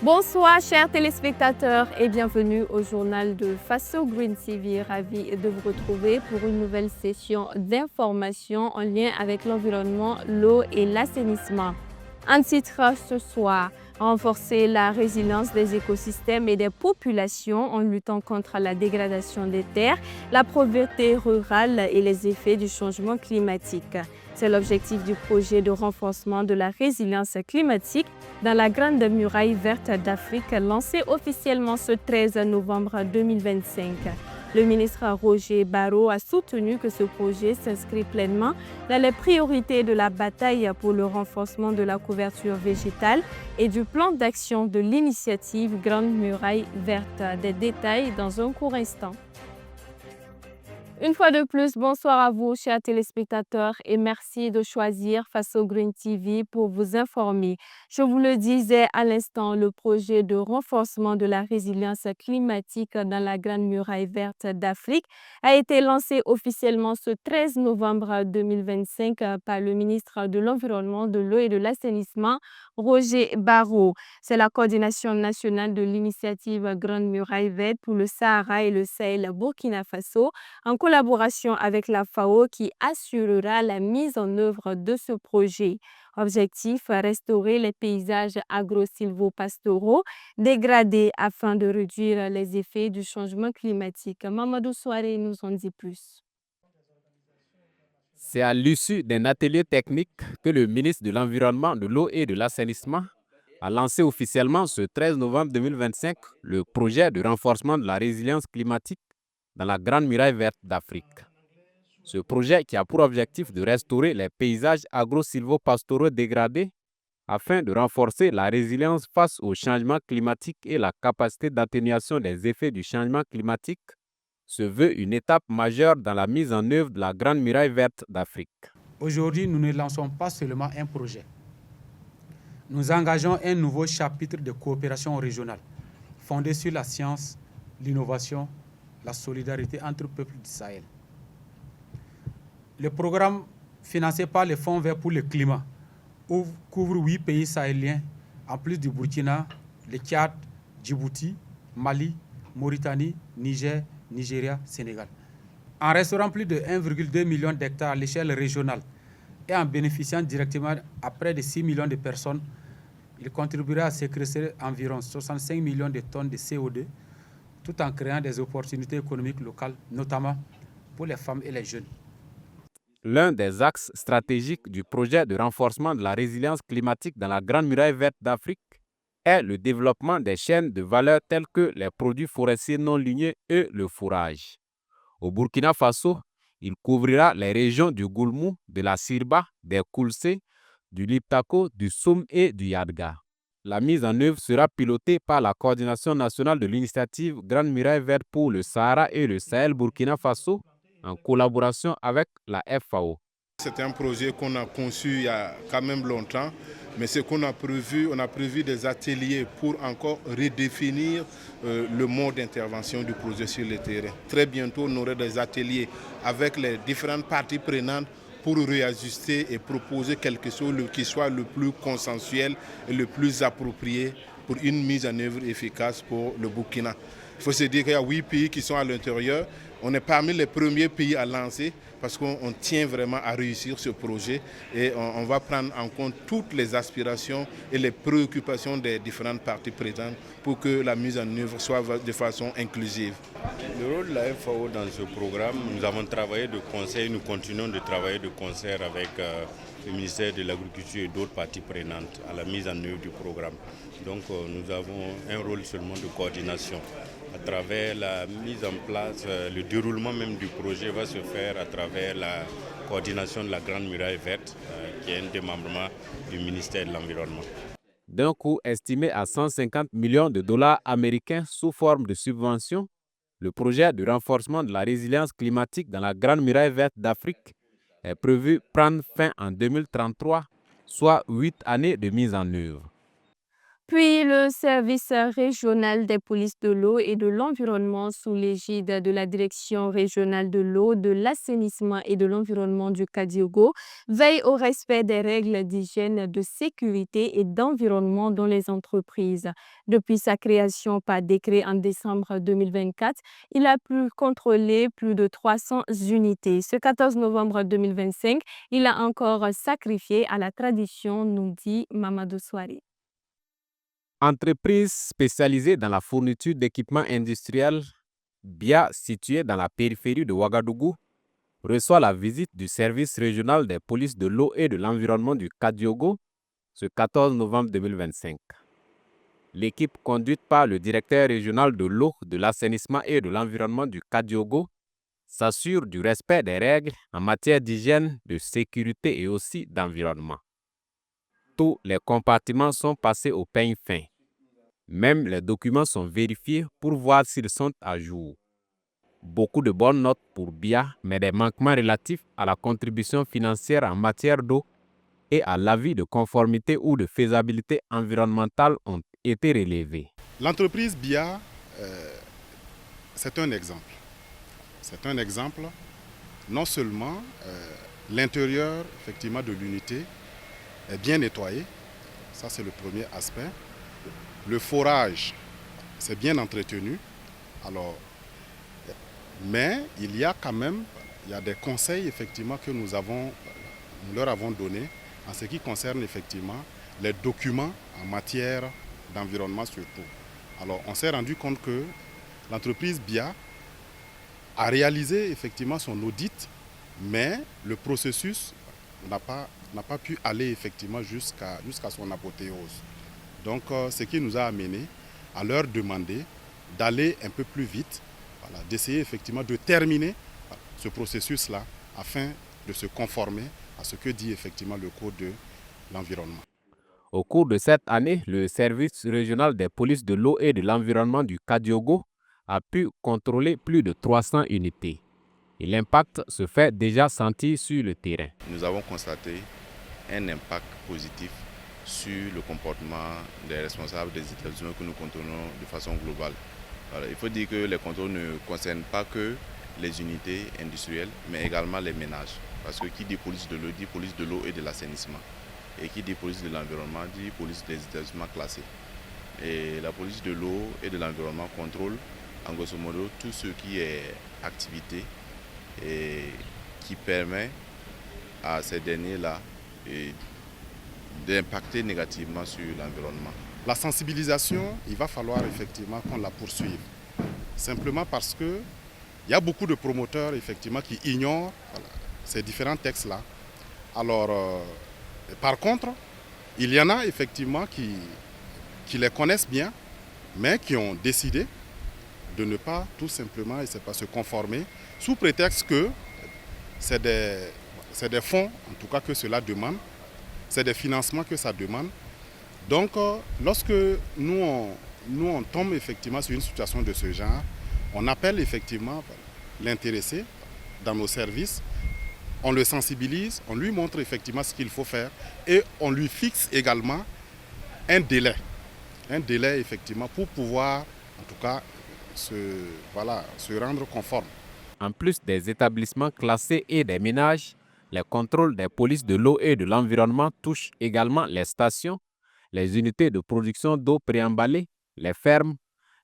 Bonsoir chers téléspectateurs et bienvenue au journal de Faso Green TV. Ravi de vous retrouver pour une nouvelle session d'information en lien avec l'environnement, l'eau et l'assainissement. Un titre ce soir, renforcer la résilience des écosystèmes et des populations en luttant contre la dégradation des terres, la pauvreté rurale et les effets du changement climatique. C'est l'objectif du projet de renforcement de la résilience climatique dans la Grande Muraille verte d'Afrique, lancé officiellement ce 13 novembre 2025. Le ministre Roger Barrot a soutenu que ce projet s'inscrit pleinement dans les priorités de la bataille pour le renforcement de la couverture végétale et du plan d'action de l'initiative Grande Muraille verte. Des détails dans un court instant. Une fois de plus, bonsoir à vous, chers téléspectateurs, et merci de choisir Faso Green TV pour vous informer. Je vous le disais à l'instant, le projet de renforcement de la résilience climatique dans la Grande Muraille verte d'Afrique a été lancé officiellement ce 13 novembre 2025 par le ministre de l'Environnement, de l'Eau et de l'Assainissement, Roger Barrot. C'est la coordination nationale de l'initiative Grande Muraille verte pour le Sahara et le Sahel Burkina Faso, en collaboration avec la FAO qui assurera la mise en œuvre de ce projet. Objectif, restaurer les paysages agro-sylvo-pastoraux dégradés afin de réduire les effets du changement climatique. Mamadou Souare nous en dit plus. C'est à l'issue d'un atelier technique que le ministre de l'Environnement, de l'Eau et de l'Assainissement a lancé officiellement ce 13 novembre 2025 le projet de renforcement de la résilience climatique dans la Grande Muraille verte d'Afrique. Ce projet qui a pour objectif de restaurer les paysages agro-sylvo-pastoraux dégradés afin de renforcer la résilience face au changement climatique et la capacité d'atténuation des effets du changement climatique se veut une étape majeure dans la mise en œuvre de la Grande Muraille verte d'Afrique. Aujourd'hui, nous ne lançons pas seulement un projet. Nous engageons un nouveau chapitre de coopération régionale fondé sur la science, l'innovation, la solidarité entre peuples du Sahel. Le programme financé par le Fonds vert pour le climat couvre 8 pays sahéliens, en plus du Burkina, le Tchad, Djibouti, Mali, Mauritanie, Niger, Nigeria, Sénégal. En restaurant plus de 1,2 million d'hectares à l'échelle régionale et en bénéficiant directement à près de 6 millions de personnes, il contribuera à séquestrer environ 65 millions de tonnes de CO2, tout en créant des opportunités économiques locales, notamment pour les femmes et les jeunes. L'un des axes stratégiques du projet de renforcement de la résilience climatique dans la Grande Muraille verte d'Afrique est le développement des chaînes de valeur telles que les produits forestiers non ligneux et le fourrage. Au Burkina Faso, il couvrira les régions du Goulmou, de la Sirba, des Koulsé, du Liptako, du Soum et du Yadga. La mise en œuvre sera pilotée par la coordination nationale de l'initiative Grande Muraille verte pour le Sahara et le Sahel Burkina Faso, en collaboration avec la FAO. C'est un projet qu'on a conçu il y a quand même longtemps, mais ce qu'on a prévu, on a prévu des ateliers pour encore redéfinir le mode d'intervention du projet sur le terrain. Très bientôt, on aura des ateliers avec les différentes parties prenantes pour réajuster et proposer quelque chose qui soit le plus consensuel et le plus approprié pour une mise en œuvre efficace pour le Burkina. Il faut se dire qu'il y a 8 pays qui sont à l'intérieur. On est parmi les premiers pays à lancer parce qu'on tient vraiment à réussir ce projet et on va prendre en compte toutes les aspirations et les préoccupations des différentes parties présentes pour que la mise en œuvre soit de façon inclusive. Le rôle de la FAO dans ce programme, nous avons travaillé de concert, nous continuons de travailler de concert avec le ministère de l'Agriculture et d'autres parties prenantes à la mise en œuvre du programme. Donc nous avons un rôle seulement de coordination. À travers la mise en place, le déroulement même du projet va se faire à travers la coordination de la Grande Muraille verte, qui est un démembrement du ministère de l'Environnement. D'un coût estimé à 150 millions de dollars américains sous forme de subventions, le projet de renforcement de la résilience climatique dans la Grande Muraille verte d'Afrique est prévu prendre fin en 2033, soit 8 années de mise en œuvre. Puis le service régional des polices de l'eau et de l'environnement sous l'égide de la Direction régionale de l'eau, de l'assainissement et de l'environnement du Kadiogo veille au respect des règles d'hygiène, de sécurité et d'environnement dans les entreprises. Depuis sa création par décret en décembre 2024, il a pu contrôler plus de 300 unités. Ce 14 novembre 2025, il a encore sacrifié à la tradition, nous dit Mamadou Souari. Entreprise spécialisée dans la fourniture d'équipements industriels, BIA, située dans la périphérie de Ouagadougou, reçoit la visite du service régional des polices de l'eau et de l'environnement du Kadiogo ce 14 novembre 2025. L'équipe conduite par le directeur régional de l'eau, de l'assainissement et de l'environnement du Kadiogo s'assure du respect des règles en matière d'hygiène, de sécurité et aussi d'environnement. Tous les compartiments sont passés au peigne fin. Même les documents sont vérifiés pour voir s'ils sont à jour. Beaucoup de bonnes notes pour BIA, mais des manquements relatifs à la contribution financière en matière d'eau et à l'avis de conformité ou de faisabilité environnementale ont été relevés. L'entreprise BIA, c'est un exemple. C'est un exemple, non seulement l'intérieur effectivement de l'unité est bien nettoyé, ça c'est le premier aspect. Le forage, c'est bien entretenu. Alors, mais il y a quand même des conseils effectivement que nous leur avons donnés en ce qui concerne effectivement les documents en matière d'environnement surtout. Alors, on s'est rendu compte que l'entreprise BIA a réalisé effectivement son audit, mais le processus n'a pas pu aller effectivement jusqu'à son apothéose. Donc, ce qui nous a amené à leur demander d'aller un peu plus vite, voilà, d'essayer effectivement de terminer ce processus-là afin de se conformer à ce que dit effectivement le Code de l'environnement. Au cours de cette année, le service régional des polices de l'eau et de l'environnement du Kadiogo a pu contrôler plus de 300 unités. Et l'impact se fait déjà sentir sur le terrain. Nous avons constaté un impact positif sur le comportement des responsables des établissements que nous contrôlons de façon globale. Alors, il faut dire que les contrôles ne concernent pas que les unités industrielles, mais également les ménages. Parce que qui dit police de l'eau dit police de l'eau et de l'assainissement. Et qui dit police de l'environnement dit police des établissements classés. Et la police de l'eau et de l'environnement contrôle en grosso modo tout ce qui est activité et qui permet à ces derniers-là d'impacter négativement sur l'environnement. La sensibilisation, il va falloir effectivement qu'on la poursuive. Simplement parce que il y a beaucoup de promoteurs effectivement qui ignorent ces différents textes-là. Alors, par contre, il y en a effectivement qui les connaissent bien, mais qui ont décidé de ne pas tout simplement se conformer, sous prétexte que c'est des fonds, en tout cas que cela demande, c'est des financements que ça demande. Donc, lorsque nous on tombe effectivement sur une situation de ce genre, on appelle effectivement l'intéressé dans nos services, on le sensibilise, on lui montre effectivement ce qu'il faut faire et on lui fixe également un délai effectivement pour pouvoir en tout cas se rendre conforme. En plus des établissements classés et des ménages, les contrôles des polices de l'eau et de l'environnement touchent également les stations, les unités de production d'eau préemballée, les fermes,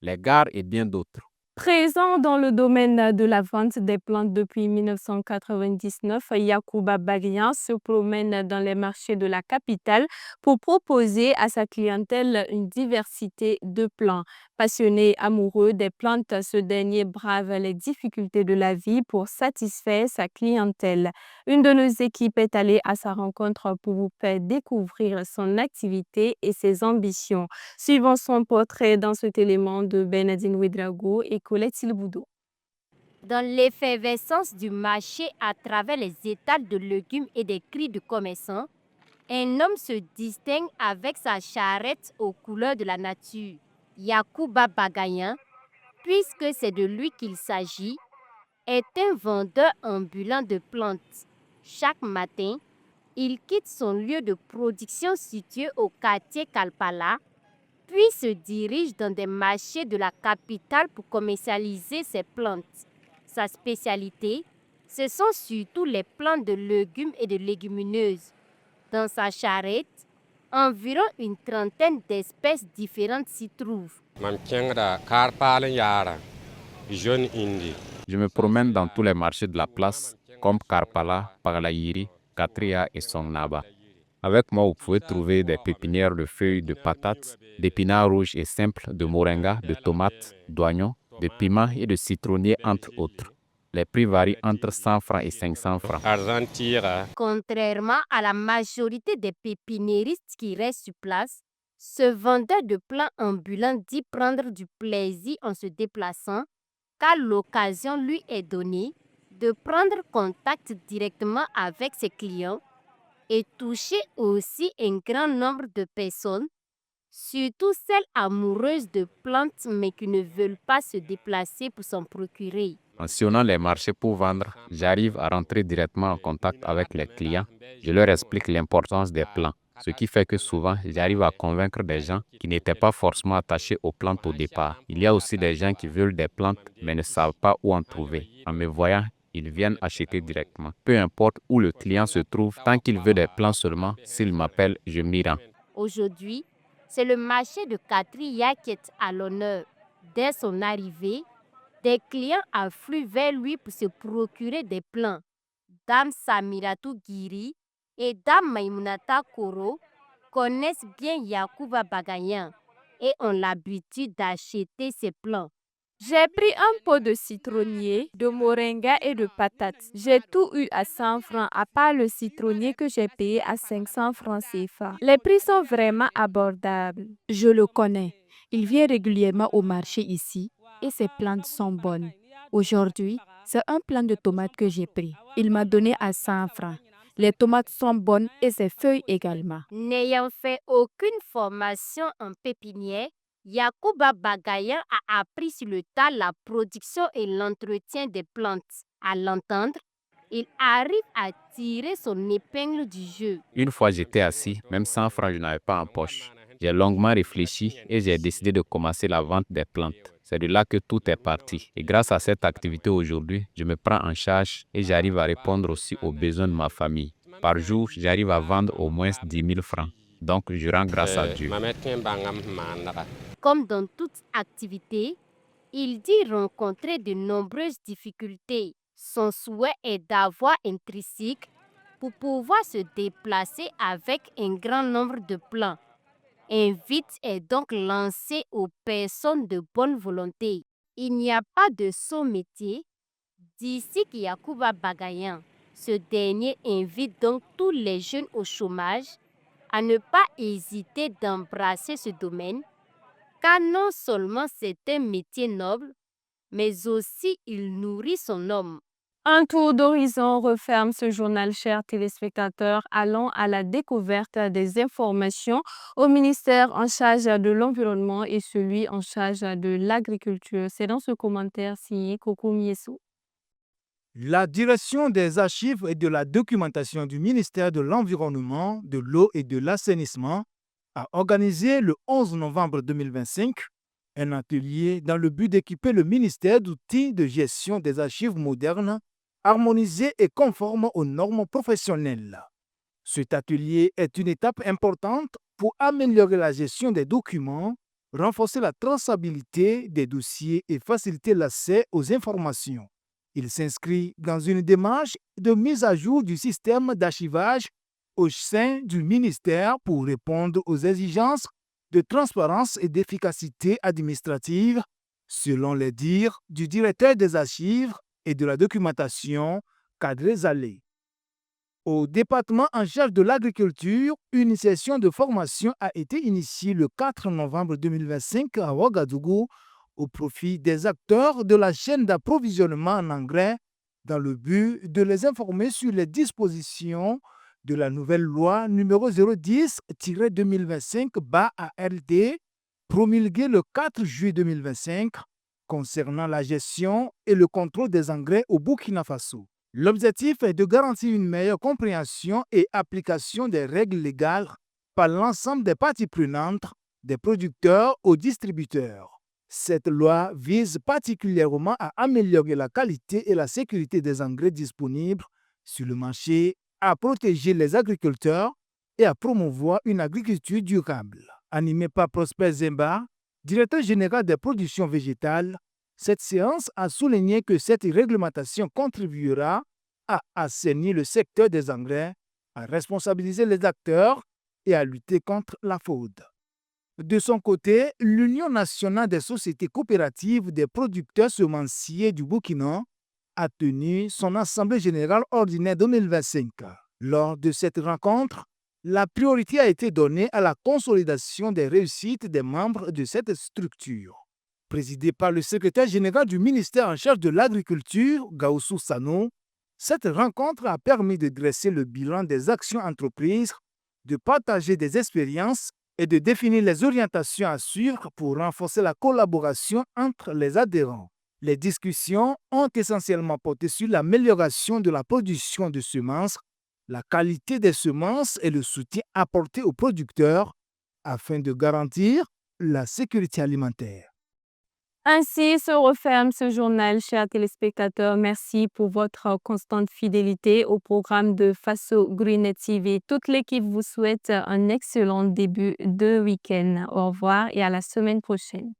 les gares et bien d'autres. Présent dans le domaine de la vente des plantes depuis 1999, Yacouba Bagrian se promène dans les marchés de la capitale pour proposer à sa clientèle une diversité de plants. Passionné, amoureux des plantes, ce dernier brave les difficultés de la vie pour satisfaire sa clientèle. Une de nos équipes est allée à sa rencontre pour vous faire découvrir son activité et ses ambitions. Suivons son portrait dans cet élément de Bernardine Ouedraogo et Colette Silboudou. Dans l'effervescence du marché à travers les étals de légumes et des cris de commerçants, un homme se distingue avec sa charrette aux couleurs de la nature. Yacouba Bagayan, puisque c'est de lui qu'il s'agit, est un vendeur ambulant de plantes. Chaque matin, il quitte son lieu de production situé au quartier Kalpala puis se dirige dans des marchés de la capitale pour commercialiser ses plantes. Sa spécialité, ce sont surtout les plantes de légumes et de légumineuses. Dans sa charrette, environ une trentaine d'espèces différentes s'y trouvent. Je me promène dans tous les marchés de la place, comme Karpala, Parlayiri, Katria et Songnaba. Avec moi, vous pouvez trouver des pépinières de feuilles de patates, d'épinards rouges et simples, de moringa, de tomates, d'oignons, de piments et de citronniers, entre autres. Les prix varient entre 100 francs et 500 francs. Contrairement à la majorité des pépiniéristes qui restent sur place, ce vendeur de plants ambulants dit prendre du plaisir en se déplaçant, car l'occasion lui est donnée de prendre contact directement avec ses clients et toucher aussi un grand nombre de personnes, surtout celles amoureuses de plantes mais qui ne veulent pas se déplacer pour s'en procurer. En sillonnant les marchés pour vendre, j'arrive à rentrer directement en contact avec les clients. Je leur explique l'importance des plants, ce qui fait que souvent, j'arrive à convaincre des gens qui n'étaient pas forcément attachés aux plantes au départ. Il y a aussi des gens qui veulent des plantes mais ne savent pas où en trouver. En me voyant, ils viennent acheter directement. Peu importe où le client se trouve, tant qu'il veut des plants seulement, s'il m'appelle, je m'y rends. Aujourd'hui, c'est le marché de Katria qui est à l'honneur. Dès son arrivée, des clients affluent vers lui pour se procurer des plants. Dame Samiratou Giri et Dame Maïmunata Koro connaissent bien Yacouba Bagayan et ont l'habitude d'acheter ses plants. J'ai pris un pot de citronnier, de moringa et de patates. J'ai tout eu à 100 francs, à part le citronnier que j'ai payé à 500 francs CFA. Les prix sont vraiment abordables. Je le connais. Il vient régulièrement au marché ici et ses plantes sont bonnes. Aujourd'hui, c'est un plant de tomates que j'ai pris. Il m'a donné à 100 francs. Les tomates sont bonnes et ses feuilles également. N'ayant fait aucune formation en pépinière, Yacouba Bagayan a appris sur le tas la production et l'entretien des plantes. À l'entendre, il arrive à tirer son épingle du jeu. Une fois j'étais assis, même 100 francs je n'avais pas en poche. J'ai longuement réfléchi et j'ai décidé de commencer la vente des plantes. C'est de là que tout est parti. Et grâce à cette activité aujourd'hui, je me prends en charge et j'arrive à répondre aussi aux besoins de ma famille. Par jour, j'arrive à vendre au moins 10 000 francs. Donc, je rends grâce à Dieu. Comme dans toute activité, il dit rencontrer de nombreuses difficultés. Son souhait est d'avoir un tricycle pour pouvoir se déplacer avec un grand nombre de plants. Invite est donc lancé aux personnes de bonne volonté. Il n'y a pas de saut métier d'ici Yacouba Bagayan. Ce dernier invite donc tous les jeunes au chômage à ne pas hésiter d'embrasser ce domaine, car non seulement c'est un métier noble, mais aussi il nourrit son homme. Un tour d'horizon referme ce journal, chers téléspectateurs. Allons à la découverte des informations au ministère en charge de l'environnement et celui en charge de l'agriculture. C'est dans ce commentaire signé Coco Miesou. La direction des archives et de la documentation du ministère de l'Environnement, de l'eau et de l'assainissement a organisé le 11 novembre 2025 un atelier dans le but d'équiper le ministère d'outils de gestion des archives modernes, harmonisés et conformes aux normes professionnelles. Cet atelier est une étape importante pour améliorer la gestion des documents, renforcer la traçabilité des dossiers et faciliter l'accès aux informations. Il s'inscrit dans une démarche de mise à jour du système d'archivage au sein du ministère pour répondre aux exigences de transparence et d'efficacité administrative, selon les dires du directeur des archives et de la documentation, Kadre Zalé. Au département en charge de l'agriculture, une session de formation a été initiée le 4 novembre 2025 à Ouagadougou au profit des acteurs de la chaîne d'approvisionnement en engrais dans le but de les informer sur les dispositions de la nouvelle loi numéro 010-2025-ARD promulguée le 4 juillet 2025 concernant la gestion et le contrôle des engrais au Burkina Faso. L'objectif est de garantir une meilleure compréhension et application des règles légales par l'ensemble des parties prenantes des producteurs aux distributeurs. Cette loi vise particulièrement à améliorer la qualité et la sécurité des engrais disponibles sur le marché, à protéger les agriculteurs et à promouvoir une agriculture durable. Animé par Prosper Zemba, directeur général des productions végétales, cette séance a souligné que cette réglementation contribuera à assainir le secteur des engrais, à responsabiliser les acteurs et à lutter contre la fraude. De son côté, l'Union nationale des sociétés coopératives des producteurs semenciers du Burkina a tenu son Assemblée générale ordinaire 2025. Lors de cette rencontre, la priorité a été donnée à la consolidation des réussites des membres de cette structure. Présidée par le secrétaire général du ministère en charge de l'Agriculture, Gaoussou Sano, cette rencontre a permis de dresser le bilan des actions entreprises, de partager des expériences et de définir les orientations à suivre pour renforcer la collaboration entre les adhérents. Les discussions ont essentiellement porté sur l'amélioration de la production de semences, la qualité des semences et le soutien apporté aux producteurs afin de garantir la sécurité alimentaire. Ainsi se referme ce journal, chers téléspectateurs. Merci pour votre constante fidélité au programme de Faso Greenet TV. Toute l'équipe vous souhaite un excellent début de week-end. Au revoir et à la semaine prochaine.